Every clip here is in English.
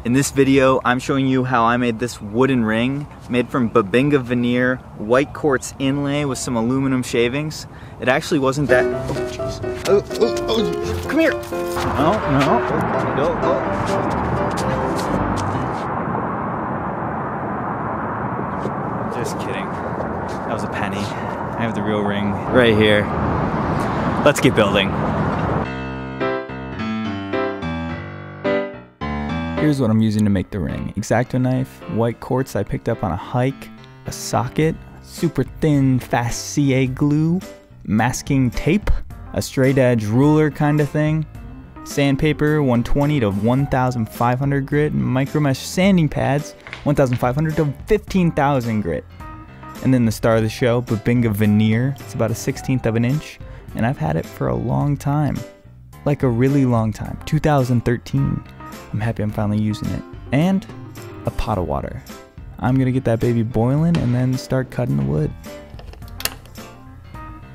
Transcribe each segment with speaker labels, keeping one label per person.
Speaker 1: In this video, I'm showing you how I made this wooden ring made from bubinga veneer, white quartz inlay with some aluminum shavings. It actually wasn't that, oh jeez, oh, come here. No. Just kidding, that was a penny. I have the real ring right here. Let's get building. Here's what I'm using to make the ring. X-Acto knife, white quartz I picked up on a hike, a socket, super thin fast CA glue, masking tape, a straight edge ruler kind of thing, sandpaper 120 to 1500 grit, micro mesh sanding pads 1500 to 15,000 grit. And then the star of the show, bubinga veneer. It's about 1/16 of an inch, and I've had it for a long time. Like a really long time, 2013. I'm happy I'm finally using it. And a pot of water. I'm gonna get that baby boiling and then start cutting the wood.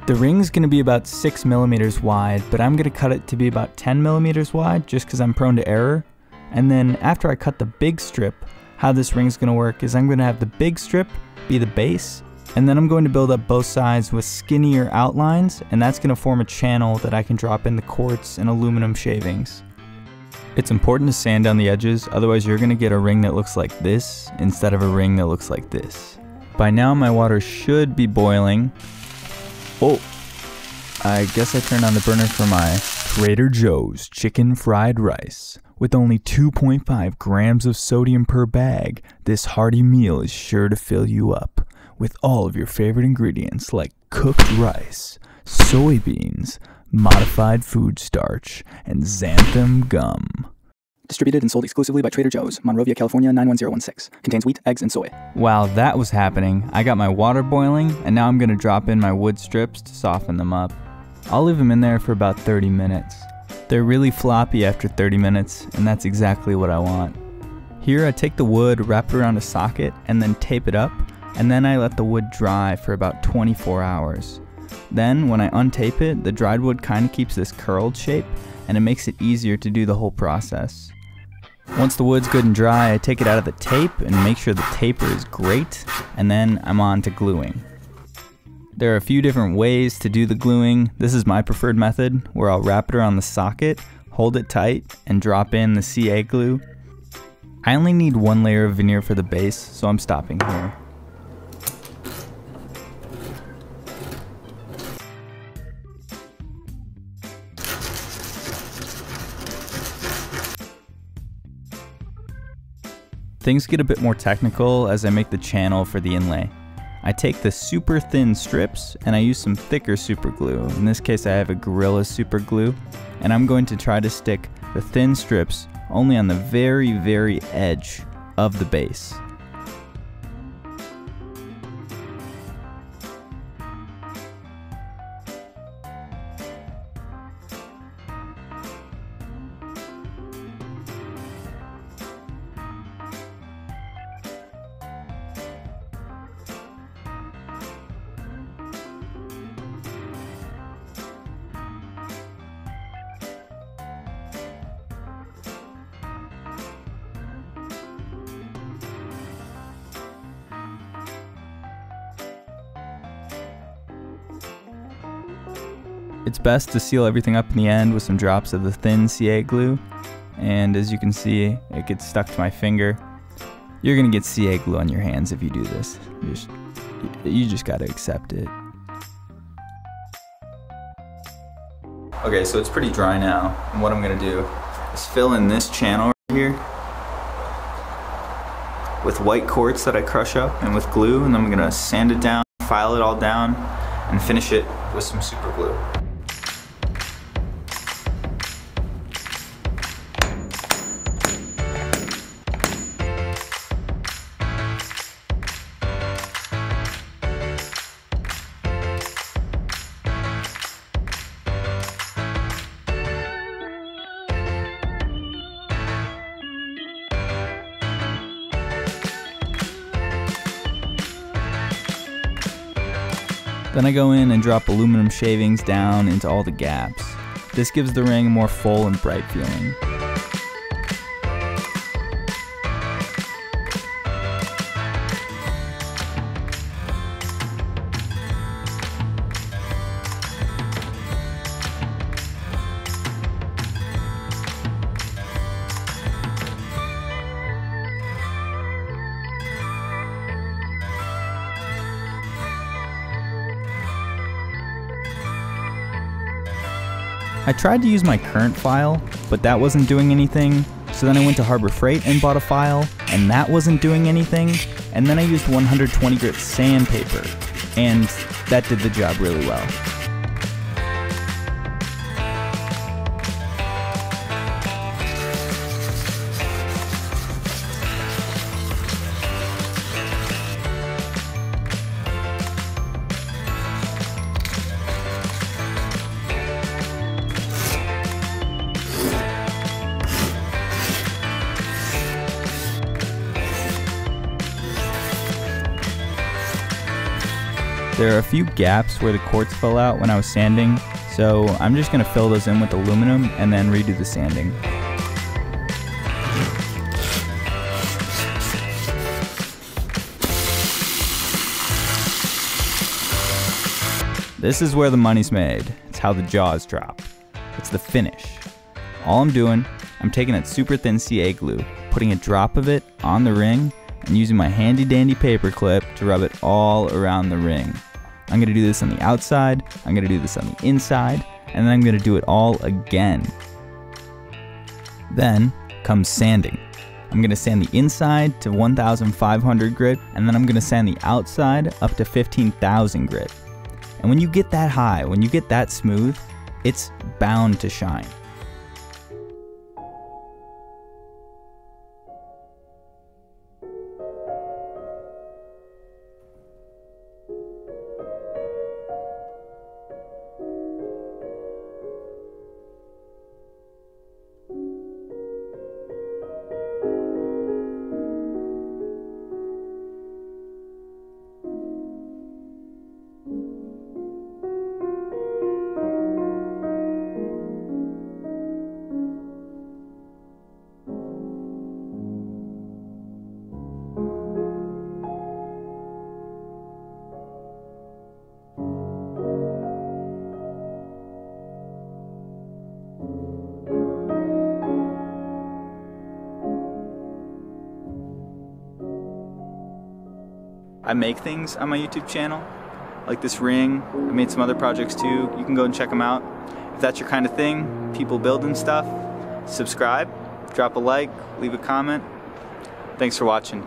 Speaker 1: The ring's gonna be about 6 millimeters wide, but I'm gonna cut it to be about 10 millimeters wide just because I'm prone to error. And then after I cut the big strip, how this ring's gonna work is I'm gonna have the big strip be the base, and then I'm going to build up both sides with skinnier outlines, and that's gonna form a channel that I can drop in the quartz and aluminum shavings. It's important to sand down the edges, otherwise you're gonna get a ring that looks like this instead of a ring that looks like this. By now my water should be boiling. Oh, I guess I turned on the burner for my Trader Joe's chicken fried rice. With only 2.5 grams of sodium per bag, this hearty meal is sure to fill you up with all of your favorite ingredients like cooked rice, soybeans, modified food starch, and xanthan gum. Distributed and sold exclusively by Trader Joe's, Monrovia, California 91016. Contains wheat, eggs, and soy. While that was happening, I got my water boiling, and now I'm going to drop in my wood strips to soften them up. I'll leave them in there for about 30 minutes. They're really floppy after 30 minutes, and that's exactly what I want. Here I take the wood, wrap it around a socket, and then tape it up, and then I let the wood dry for about 24 hours. Then, when I untape it, the dried wood kind of keeps this curled shape, and it makes it easier to do the whole process. Once the wood's good and dry, I take it out of the tape and make sure the taper is great, and then I'm on to gluing. There are a few different ways to do the gluing. This is my preferred method, where I'll wrap it around the socket, hold it tight, and drop in the CA glue. I only need one layer of veneer for the base, so I'm stopping here. Things get a bit more technical as I make the channel for the inlay. I take the super thin strips and I use some thicker super glue. In this case I have a Gorilla super glue, and I'm going to try to stick the thin strips only on the very edge of the base. It's best to seal everything up in the end with some drops of the thin CA glue, and as you can see, it gets stuck to my finger. You're gonna get CA glue on your hands if you do this. You just gotta accept it. Okay, so it's pretty dry now, and what I'm gonna do is fill in this channel right here with white quartz that I crush up and with glue, and then I'm gonna sand it down, file it all down, and finish it with some super glue. Then I go in and drop aluminum shavings down into all the gaps. This gives the ring a more full and bright feeling. I tried to use my current file, but that wasn't doing anything. So then I went to Harbor Freight and bought a file, and that wasn't doing anything. And then I used 120 grit sandpaper, and that did the job really well. There are a few gaps where the quartz fell out when I was sanding, so I'm just going to fill those in with aluminum and then redo the sanding. This is where the money's made. It's how the jaws drop. It's the finish. All I'm doing, I'm taking that super thin CA glue, putting a drop of it on the ring, and using my handy dandy paper clip to rub it all around the ring. I'm going to do this on the outside, I'm going to do this on the inside, and then I'm going to do it all again. Then comes sanding. I'm going to sand the inside to 1,500 grit, and then I'm going to sand the outside up to 15,000 grit. And when you get that high, when you get that smooth, it's bound to shine. I make things on my YouTube channel, like this ring. I made some other projects too. You can go and check them out. If that's your kind of thing, people building stuff, subscribe, drop a like, leave a comment. Thanks for watching.